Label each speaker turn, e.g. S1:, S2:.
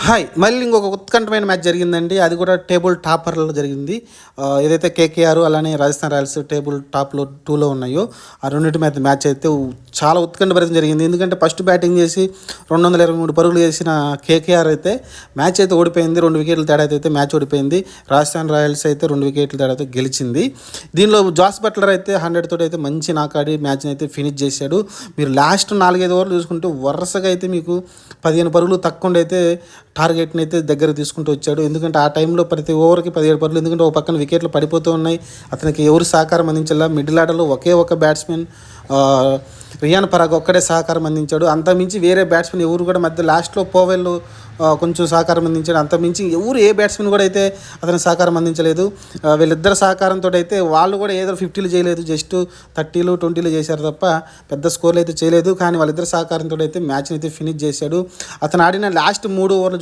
S1: Hi! మళ్ళీ ఇంకొక ఉత్కంఠమైన match జరిగిందండి. అది కూడా టేబుల్ టాపర్‌లో జరిగింది. ఏదైతే కేకేఆర్ అలానే రాజస్థాన్ రాయల్స్ టేబుల్ టాప్‌లో 2లో ఉన్నాయో, ఆ రెండిటి మధ్య మ్యాచ్ అయితే చాలా ఉత్కంఠభరితంగా జరిగింది. ఎందుకంటే ఫస్ట్ బ్యాటింగ్ చేసి 223 పరుగులు చేసిన కేకేఆర్ అయితే మ్యాచ్ అయితే ఓడిపోయింది. 2 వికెట్ల తేడాతో అయితే మ్యాచ్ ఓడిపోయింది. రాజస్థాన్ రాయల్స్ అయితే 2 వికెట్ల తేడాతో గెలిచింది. దీనిలో జాస్ బట్లర్ అయితే 100 తోటి అయితే మంచి నాకాడి మ్యాచ్‌ని అయితే ఫినిష్ చేశాడు. మీరు లాస్ట్ 4, 5 ఓవర్లు చూసుకుంటే వరుసగా అయితే మీకు 15 పరుగులు తక్కువ అయితే టార్గెట్ని అయితే దగ్గర తీసుకుంటూ వచ్చాడు. ఎందుకంటే ఆ టైంలో ప్రతి ఓవర్కి 17 పరుగులు. ఎందుకంటే ఒక పక్కన వికెట్లు పడిపోతూ ఉన్నాయి. అతనికి ఎవరు సహకారం అందించాల. మిడిల్ ఆర్డర్లో ఒకే ఒక బ్యాట్స్మెన్ రియాన్ పరాగ్ ఒక్కడే సహకారం అందించాడు. అంతమించి వేరే బ్యాట్స్మెన్ ఎవరు కూడా మధ్య లాస్ట్లో పోవెల్ కొంచెం సహకారం అందించాడు. అంతమించి ఎవరు ఏ బ్యాట్స్మెన్ కూడా అయితే అతని సహకారం అందించలేదు. వీళ్ళిద్దరు సహకారంతో అయితే వాళ్ళు కూడా ఏదో 50లు చేయలేదు, జస్ట్ 30లు 20లు చేశారు తప్ప పెద్ద స్కోర్లు అయితే చేయలేదు. కానీ వాళ్ళిద్దరు సహకారంతో అయితే మ్యాచ్ని అయితే ఫినిష్ చేశాడు. అతను ఆడిన లాస్ట్ 3 ఓవర్లు